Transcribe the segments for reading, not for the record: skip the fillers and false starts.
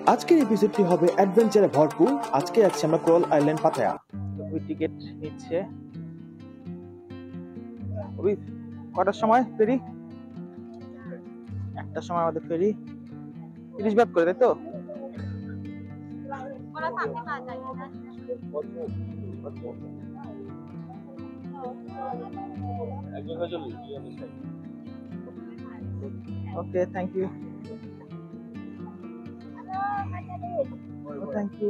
আজকের এপিসোডটি হবে অ্যাডভেঞ্চারে ভরপুর। আজকে যাচ্ছি আমরা কোরাল আইল্যান্ড পাতায়া। টিকিট নিচ্ছে কটার সময় ফেরি? 1টার সময় আমাদের ফেরি। 30 বাদ করে, তাই তো? Okay, thank you. Thank you.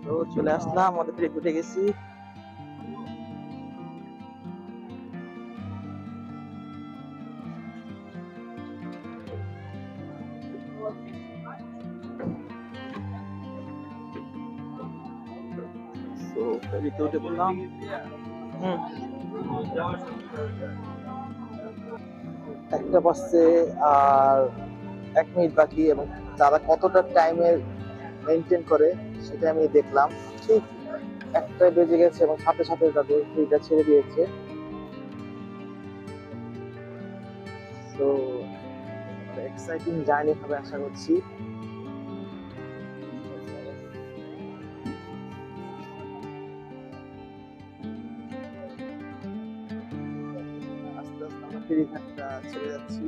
তো চলে আসলাম, আমাদের ফেরি উঠে গেছি। তো ফেরিতে উঠে পড়লাম। একটা বাসে আর 1 মিনিট বাকি, এবং তারা কতটা টাইমের মেনটেন করে সেটা আমি দেখলাম। ঠিক 1টা বেজে গেছে এবং সাথে সাথে তাদের ফেরিটা ছেড়ে দিয়েছে। তো এক্সাইটিং জার্নি হবে আশা করছি। আস্তে আস্তে আমরা ফেরিঘাটটা ছেড়ে যাচ্ছি।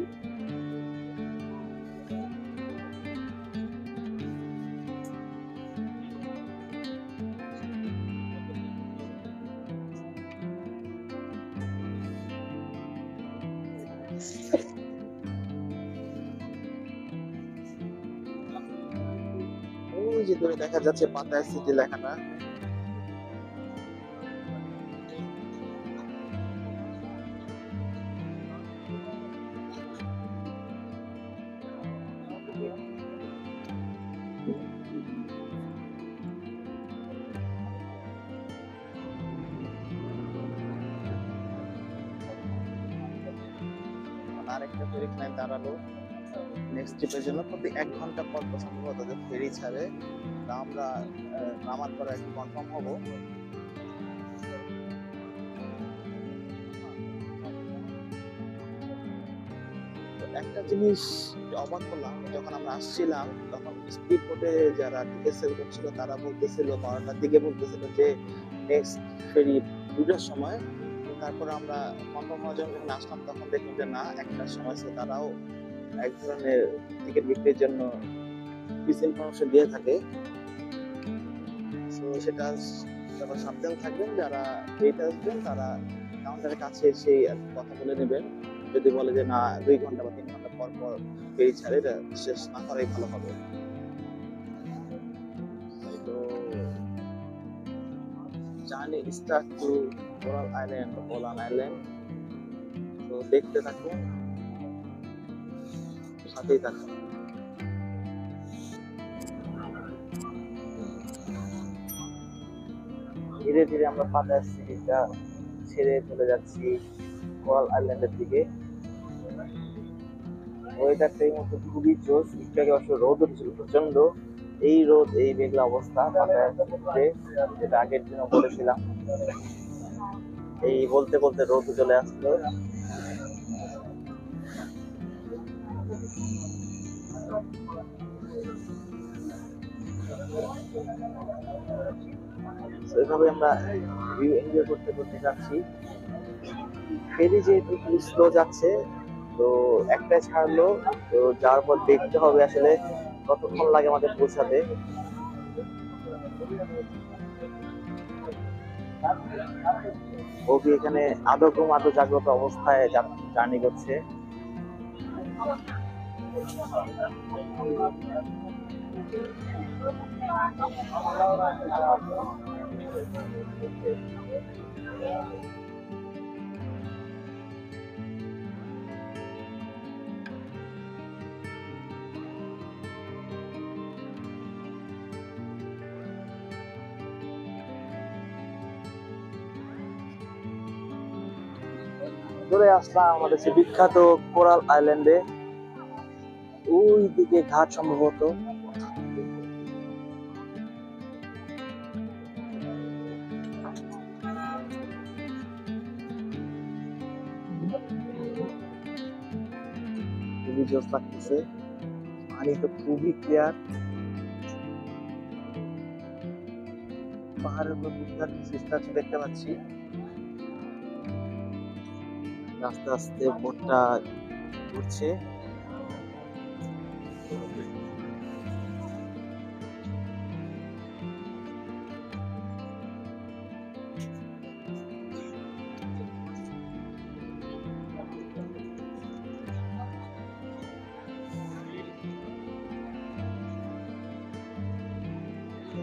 ওই যে দূরে দেখা যাচ্ছে পাতায়া সিটি লেখাটা। আরেকটা ফেরি লাইন দাঁড়ালো নেক্সট ট্রিপের জন্য। প্রতি 1 ঘন্টা পর সম্ভবত তাদের ফেরি ছাড়ে। তা আমরা নামার পরে একটু কনফার্ম হবো। একটা জিনিস অবাক করলাম, যখন আমরা আসছিলাম তখন স্পিড বোটে যারা টিকিট সেল করছিল তারা বলতেছিল 12টার দিকে বলতেছিল যে নেক্সট ফেরি 2টার সময়। তারপরে আমরা কনফার্ম হওয়ার জন্য যখন আসলাম তখন দেখলাম যে না, 1টার সময়। তারাও এক ধরনের টিকিট বিক্রির জন্য মিস ইনফরমেশন দিয়ে থাকে। তো সেটা যখন সাবধান থাকবেন, যারা লেট আসবেন তারা কাউন্টারের কাছে এসে কথা বলে নেবেন। যদি বলে যে না 2 ঘন্টা বা 3 ঘন্টা পর পর ফেরি ছাড়ে, এটা শেষ না করাই ভালো হবে। তো journey start to Coral Island, Olan Island. তো দেখতে থাকুন, সাথেই থাকুন। ধীরে ধীরে আমরা পাতায়া সিটিটা ছেড়ে চলে যাচ্ছি কোরাল আইল্যান্ডের দিকে। ওয়েদারটা এই মুহূর্তে খুবই জোস। একটু আগে অবশ্য রোদ উঠেছিল প্রচন্ড। এই রোদ, এই মেঘলা অবস্থা পাতায়া সিটিতে, যেটা আগের দিনও বলেছিলাম। এই বলতে বলতে রোদ চলে আসলো। এইভাবে আমরা ভিউ এনজয় করতে করতে যাচ্ছি। ফেরি যেহেতু খুবই স্লো যাচ্ছে, তো একটাই ছাড়লো। তো যাওয়ার পর দেখতে হবে আসলে কতক্ষণ লাগে আমাদের পৌঁছাতে। ওকে, এখানে আদৌ জাগ্রত অবস্থায় জার্নি করছে। চলে আসলাম আমাদের সেই বিখ্যাত কোরাল আইল্যান্ডে। ওই দিকে ঘাট সম্ভবত। খুবই জোস লাগতেছে, পানি তো খুবই ক্লিয়ার, পাহাড়ের উপর বুদ্ধার স্ট্যাচু দেখতে পাচ্ছি। আস্তে আস্তে বোটটা ঘুরছে।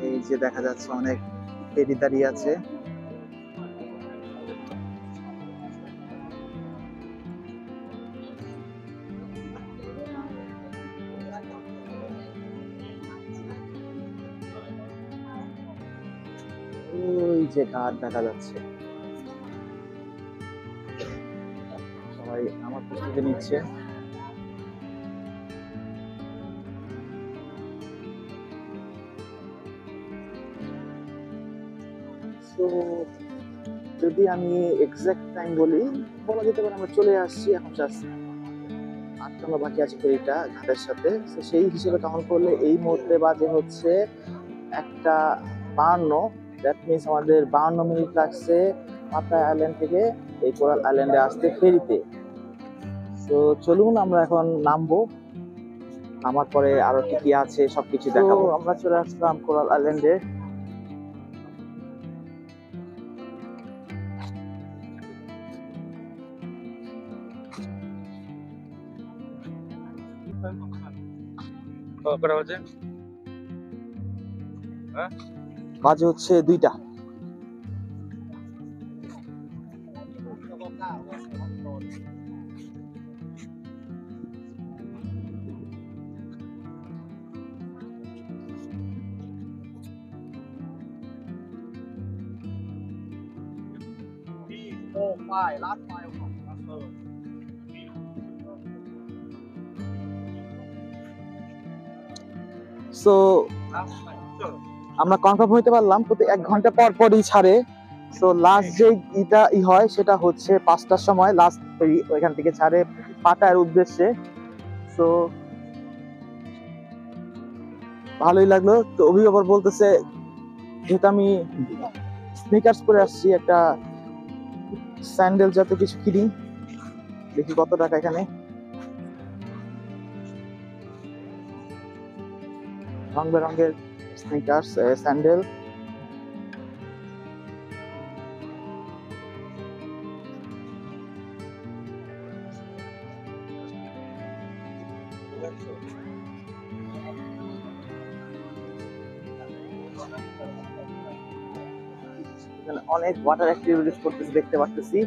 এই যে দেখা যাচ্ছে অনেক ফেরি দাঁড়িয়ে আছে। ওই যে ঘাট দেখা যাচ্ছে, সবাই আমার প্রস্তুতি নিচ্ছে। তো যদি আমি এক্সাক্ট টাইম বলি, বলা যেতে পারে আমরা চলে আসছি, এখন জাস্ট 8 নম্বর বাকি আছে ফেরিটা ঘাটের সাথে। তো সেই হিসেবে কাউন্ট করলে এই মুহূর্তে বাজে হচ্ছে 1:52। দ্যাট মিনস আমাদের 52 মিনিট লাগছে পাতায়া আইল্যান্ড থেকে এই কোরাল আইল্যান্ডে আসতে ফেরিতে। তো চলুন আমরা এখন নামবো, নামার পরে আরো কি কি আছে সবকিছু দেখাবো। আমরা চলে আসলাম কোরাল আইল্যান্ডে। বাজে হচ্ছে 2টা। সো আমরা কনফার্ম হইতে পারলাম প্রতি 1 ঘন্টা পর পরই ছাড়ে। সো লাস্ট যে হয় সেটা হচ্ছে 5টার সময় লাস্ট ফেরি ওইখান থেকে ছাড়ে পাতায়ার উদ্দেশ্যে। সো ভালোই লাগলো। তো অভিভাবক বলতেছে, যেহেতু আমি স্নিকার্স পরে আসছি, একটা স্যান্ডেল জাতীয় কিছু কিনি, দেখি কত টাকা এখানে। রং বেরঙের স্নিকার্স, স্যান্ডেল। অনেক ওয়াটার অ্যাক্টিভিটিস করতেছি দেখতে পাচ্ছি।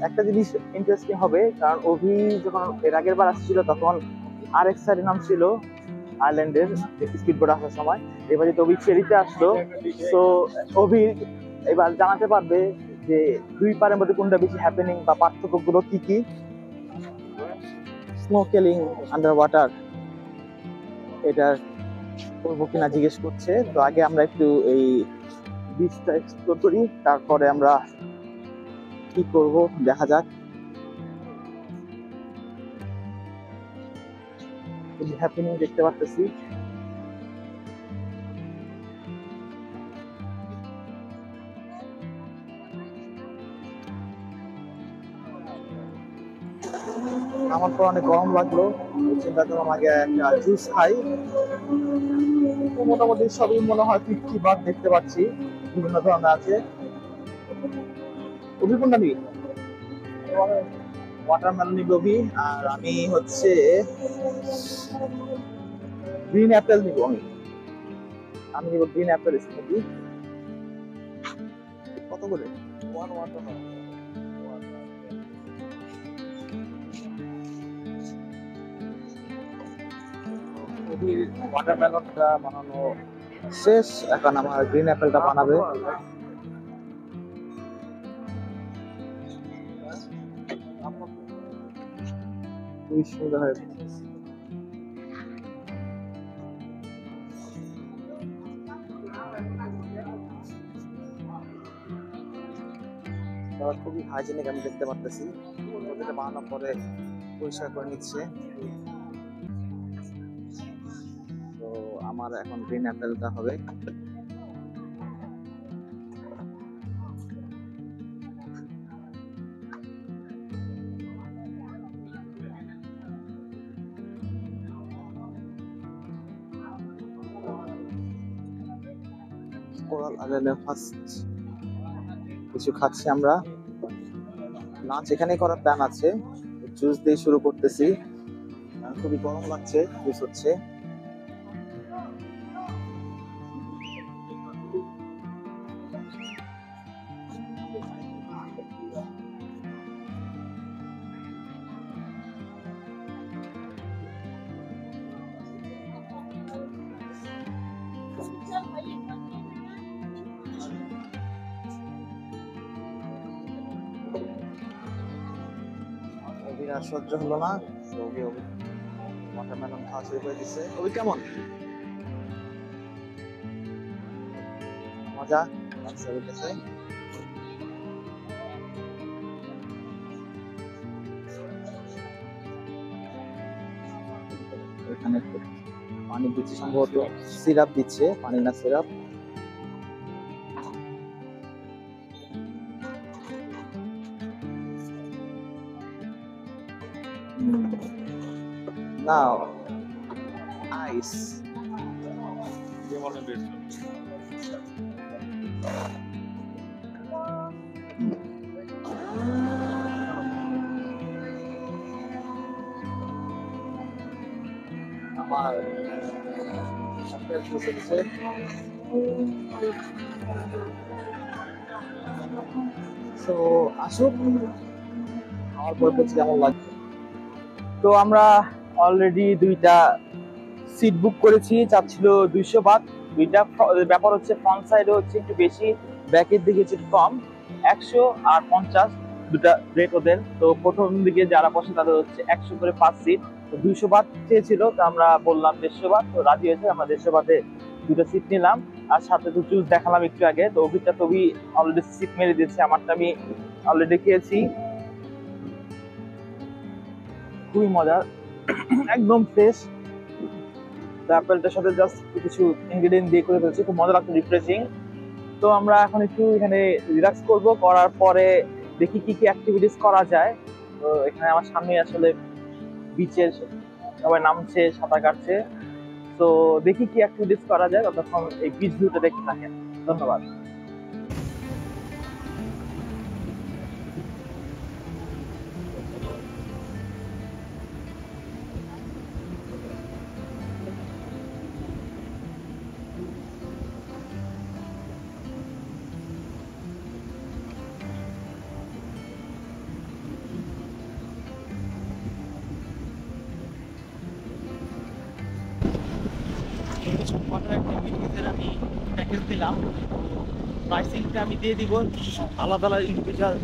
একটা জিনিস ইন্টারেস্টিং হবে, কারণ অভি যখন এর আগের বার আসছিল তখন আরেক সাইডের নাম ছিল আইল্যান্ডের স্পিড বোট আসার সময়। এবার যেহেতু অভি ফেরিতে আসলো, তো অভি এবার জানাতে পারবে যে দুই পারের মধ্যে কোনটা বেশি হ্যাপেনিং বা পার্থক্যগুলো কি কি। স্নোকেলিং আন্ডার ওয়াটার এটা করবো কিনা জিজ্ঞেস করছে। তো আগে আমরা একটু এই বিচটা এক্সপ্লোর করি, তারপরে আমরা কি করব দেখা যাক। হ্যাপেনিং দেখতে পাচ্ছি। আমার তো অনেক গরম লাগলো, চিন্তা করলাম আগে একটা জুস খাই। মোটামুটি সবই মনে হয় 50 বাট দেখতে পাচ্ছি, বিভিন্ন ধরনের আছে। অভিপন্না নিবি, ওয়াটারমেলন নিবি অভি, আর আমি হচ্ছে গ্রিন অ্যাপেল নিব। আমি নিব গ্রিন অ্যাপেল স্মুদি। কত করে? ওয়াটারমেলনটা বানানো শেষ, এখন আমার গ্রিন অ্যাপেলটা বানাবে। খুবই সুন্দর হয়েছে। খুবই হাইজেনিক আমি দেখতে পারতেছি। প্রতিটা বানানোর পরে পরিষ্কার করে নিচ্ছে। তো আমার এখন গ্রিন অ্যাপেলটা হবে। কোরাল আইল্যান্ডে ফার্স্ট কিছু খাচ্ছি আমরা। লাঞ্চ এখানেই করার প্ল্যান আছে। জুস দিয়ে শুরু করতেছি। খুবই গরম লাগছে, জুস হচ্ছে। আর সহ্য হলো না, ওয়াটারমেলন খাওয়া শুরু করে দিচ্ছে। ওই কেমন মজা লাগছে ওর কাছে। এখানে পানি দিচ্ছে, সম্ভবত সিরাপ দিচ্ছে, পানি না সিরাপ। Now, ice. আমার আপেল জুস হচ্ছে। তো আসুক, আমার পরে কেমন লাগছে। তো আমরা অলরেডি 2টা সিট বুক করেছি, চাচ্ছিল 200 বাত। 2টা ব্যাপার হচ্ছে ফ্রন্ট সাইডে হচ্ছে একটু বেশি, ব্যাকের দিকে একটু কম, 100 আর 50 দুটা রেট ওদের। তো প্রথম দিকে যারা বসে তাদের হচ্ছে 100 করে 5 সিট। তো 200 বাত চেয়েছিল, তো আমরা বললাম 150 বাত, তো রাজি হয়েছে। আমরা 150 বাতে 2টা সিট নিলাম। আর সাথে তো জুস দেখালাম একটু আগে। তো অভিটা তো অলরেডি সিট মেরে দিয়েছে, আমারটা আমি অলরেডি খেয়েছি। খুবই মজার, একদম ফ্রেশ। অ্যাপেলটার সাথে জাস্ট কিছু ইনগ্রেডিয়েন্ট দিয়ে করে ফেলছি, খুব মজা লাগছে, রিফ্রেশিং। তো আমরা এখন একটু এখানে রিল্যাক্স করব, করার পরে দেখি কি কি অ্যাক্টিভিটিস করা যায়। তো এখানে আমার সামনে আসলে বিচের সবাই নামছে, সাঁতার কাটছে। তো দেখি কি অ্যাক্টিভিটিস করা যায়, ততক্ষণ এই বিচ ভিউটা দেখতে থাকেন। ধন্যবাদ। ওয়াটার অ্যাক্টিভিটিসের আমি প্যাকেজ দিলাম, প্রাইসিংটা আমি দিয়ে দিব, আলাদা আলাদা ইন্ডিভিজুয়াল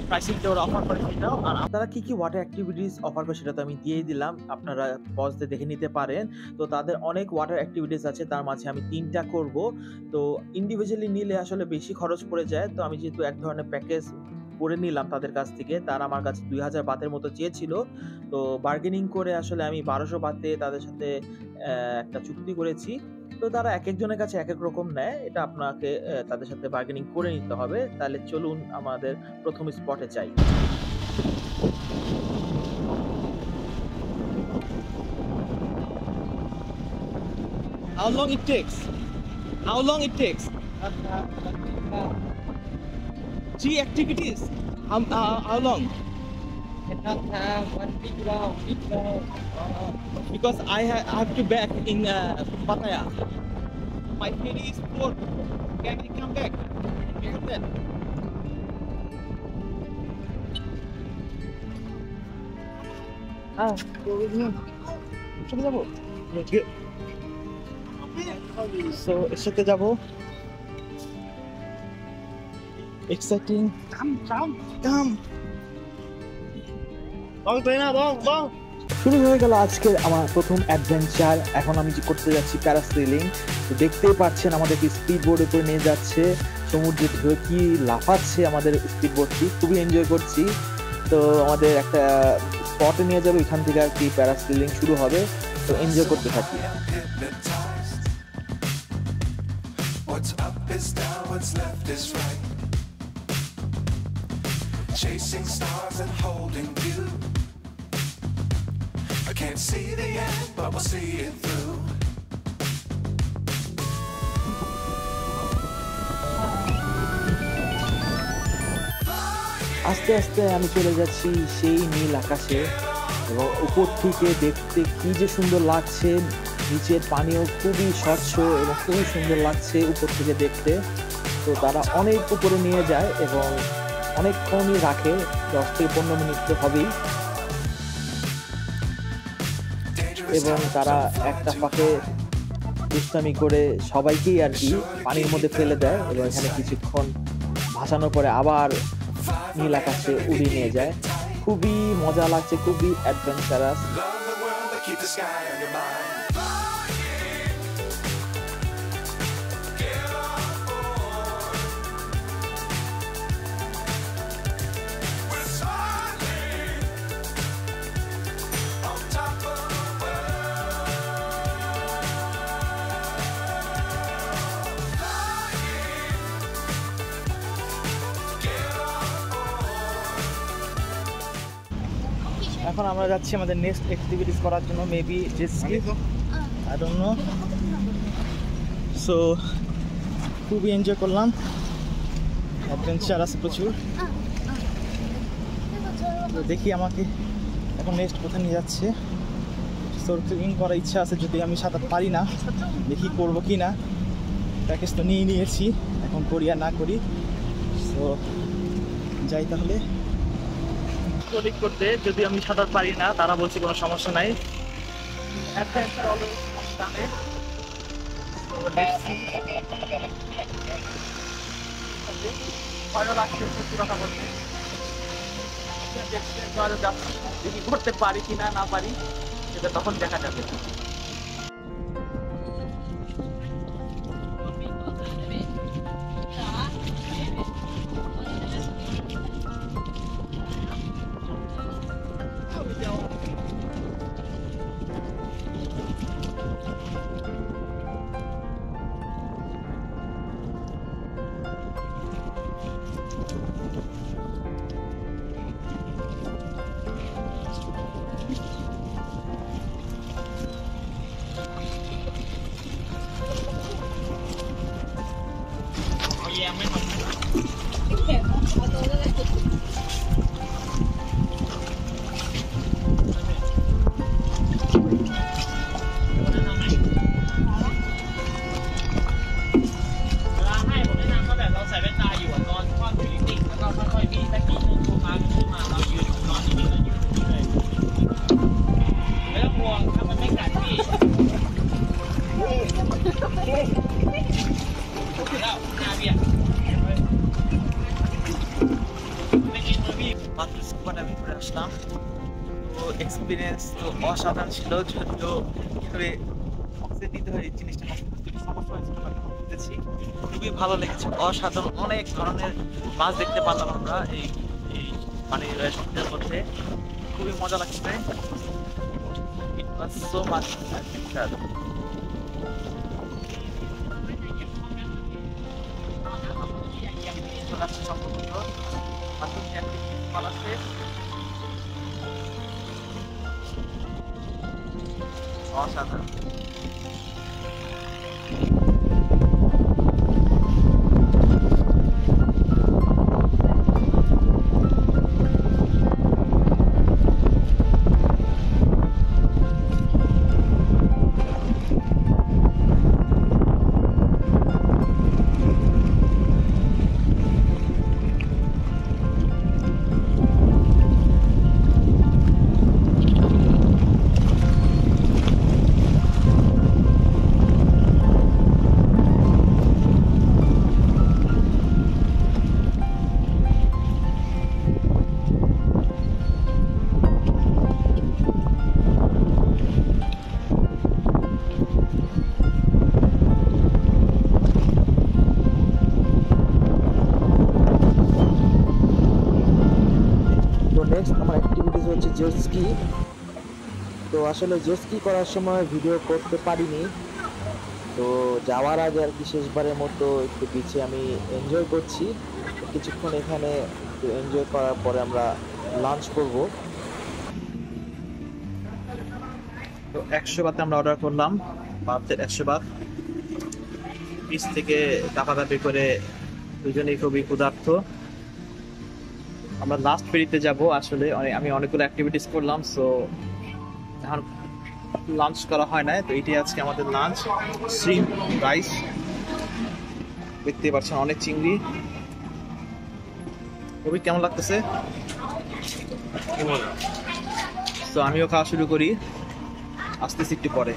প্রাইসিংটা ওরা অফার করে সেটাও। আর আপনারা কি কি ওয়াটার অ্যাক্টিভিটিস অফার করে সেটা তো আমি দিয়েই দিলাম, আপনারা পজ দিয়ে দেখে নিতে পারেন। তো তাদের অনেক ওয়াটার অ্যাক্টিভিটিস আছে, তার মাঝে আমি 3টা করব। তো ইন্ডিভিজুয়ালি নিলে আসলে বেশি খরচ পড়ে যায়। তো আমি যেহেতু এক ধরনের প্যাকেজ করে নিলাম তাদের কাছ থেকে, তারা আমার কাছে 2000 বাতের মতো চেয়েছিল। তো বার্গেনিং করে আসলে আমি 1200 বাতে তাদের সাথে একটা চুক্তি করেছি। তো তারা এক একজনের কাছে এক এক রকম নেয়, এটা আপনাকে তাদের সাথে বার্গেনিং করে নিতে হবে। তাহলে চলুন আমাদের প্রথম স্পটে যাই। How long it takes? How long it takes? 3 activities. How long? One big round. Because I have to back in Pattaya. My ferry is full. Can I come back before that? চলে যাবো, so এর সাথে যাবো। Exciting, কাম শুরু হয়ে গেল আজকের আমার প্রথম অ্যাডভেঞ্চার। এখন আমি করতে যাচ্ছি প্যারাসেলিং। তো দেখতেই পাচ্ছেন আমাদেরকে স্পিড বোর্ডে করে নিয়ে যাচ্ছে, সমুদ্রের ঢেউ কি লাফাচ্ছে আমাদের স্পিড বোটটি, খুবই এনজয় করছি। তো আমাদের একটা স্পটে নিয়ে যাবে, এখান থেকে আর কি প্যারাসেলিং শুরু হবে। তো এনজয় করতে থাকি। Chasing stars and holding you. I can't see the end, but we'll see it through. আস্তে আস্তে আমি চলে যাচ্ছি সেই নীল আকাশে, এবং উপর থেকে দেখতে কি যে সুন্দর লাগছে। নিচের পানিও খুবই স্বচ্ছ এবং খুবই সুন্দর লাগছে উপর থেকে দেখতে। তো তারা অনেক উপরে নিয়ে যায় এবং অনেকক্ষণই রাখে, 10 থেকে 15 মিনিট তো হবেই। এবং তারা একটা ফাঁকে দুষ্টামি করে সবাইকেই আর কি পানির মধ্যে ফেলে দেয়, এবং এখানে কিছুক্ষণ ভাসানোর পরে আবার নীল আকাশে উড়িয়ে নিয়ে যায়। খুবই মজা লাগছে, খুবই অ্যাডভেঞ্চারাস। এখন আমরা যাচ্ছি আমাদের নেক্সট অ্যাক্টিভিটিস করার জন্য, maybe jet ski, I don't know. So খুবই এনজয় করলাম, অ্যাডভেঞ্চার আছে প্রচুর। তো দেখি আমাকে এখন নেক্সট কোথায় নিয়ে যাচ্ছে। সার্ফিং করার ইচ্ছা আছে, যদি আমি সাঁতার পারি না, দেখি করবো কি না। প্যাকেজ তো নিয়ে নিয়েছি, এখন করি আর না করি। সো যাই তাহলে করতে। যদি আমি সাঁতার পারি না, তারা বলছে কোনো সমস্যা নাই, দেখি করতে পারি কিনা না পারি সেটা তখন দেখা যাবে। আমি ঘুরে আসলাম, তো এক্সপিরিয়েন্স তো অসাধারণ ছিল। যদিও কীভাবে অক্সিজেন দিতে হয় এই জিনিসটা সমস্যা হয়েছিল, বুঝেছি। খুবই ভালো লেগেছে, অসাধারণ। অনেক ধরনের মাছ দেখতে পারলাম আমরা এই পানির সমুদ্রের মধ্যে, খুবই মজা লাগছে। ইট ওয়াজ সো মাচ অ্যাডভেঞ্চার। সম্ভবত অসাধারণ। Jet ski. তো আসলে জেট স্কি করার সময় ভিডিও করতে পারিনি, তো যাওয়ার আগে আর কি শেষবারের মতো একটু বিচে আমি এনজয় করছি। কিছুক্ষণ এখানে একটু এনজয় করার পরে আমরা লাঞ্চ করব। তো 100 বাতে আমরা অর্ডার করলাম, ভারতের 100 বাত। বিচ থেকে দাপাদাপি করে দুজনেই খুবই ক্ষুধার্ত। আমরা লাস্ট ফেরিতে যাব। আসলে আমি অনেকগুলো অ্যাক্টিভিটিস করলাম, সো এখন লাঞ্চ করা হয় না। তো এটাই আজকে আমাদের লাঞ্চ, শ্রিম্প রাইস। দেখতে পাচ্ছেন অনেক চিংড়ি। খুবই কেমন লাগতেছে? তো আমিও খাওয়া শুরু করি, আসতেছি একটু পরে।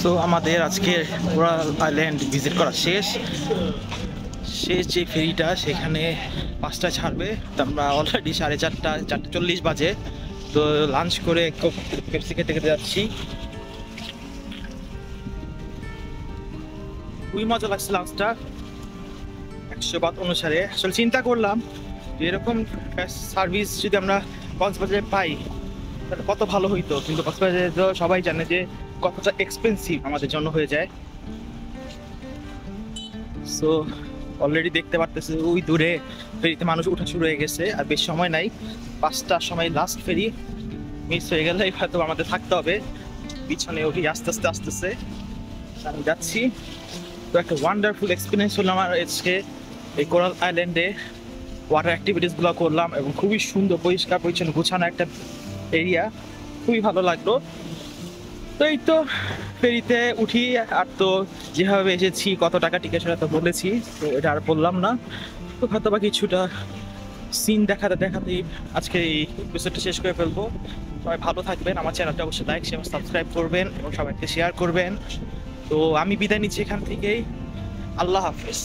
সো আমাদের আজকে কোরাল আইল্যান্ড ভিজিট করা শেষ। যে ফেরিটা সেখানে 5টায় ছাড়বে, তো আমরা অলরেডি 4:30 বাজে। তো লাঞ্চ করে পেপসি খেতে খেতে যাচ্ছি। খুবই মজা লাগছে লাঞ্চটা 100 বাত অনুসারে। আসলে চিন্তা করলাম যে এরকম সার্ভিস যদি আমরা কক্সবাজারে পাই তাহলে কত ভালো হইতো, কিন্তু কক্সবাজারে তো সবাই জানে যে কতটা এক্সপেন্সিভ আমাদের জন্য হয়ে যায়। সো অলরেডি দেখতে পারতেছে ওই দূরে ফেরিতে মানুষ উঠা শুরু হয়ে গেছে, আর বেশি সময় নাই। 5টার সময় লাস্ট ফেরি, মিস হয়ে গেলে হয়তো আমাদের থাকতে হবে। পিছনে ওই আস্তে আস্তে আমি যাচ্ছি। তো একটা ওয়ান্ডারফুল এক্সপিরিয়েন্স হলো আমার আজকে এই কোরাল আইল্যান্ডে। ওয়াটার অ্যাক্টিভিটিসগুলো করলাম এবং খুবই সুন্দর পরিষ্কার পরিচ্ছন্ন গোছানো একটা এরিয়া, খুবই ভালো লাগলো। তো এই তো ফেরিতে উঠি, আর তো যেভাবে এসেছি কত টাকা টিকিট সেটা তো বলেছি, তো এটা আর বললাম না। তো হয়তো বা কিছুটা সিন দেখাতেই আজকে এই এপিসোডটা শেষ করে ফেলবো। সবাই ভালো থাকবেন, আমার চ্যানেলটা অবশ্যই লাইক এবং সাবস্ক্রাইব করবেন এবং সবাইকে শেয়ার করবেন। তো আমি বিদায় নিচ্ছি এখান থেকেই। আল্লাহ হাফেজ।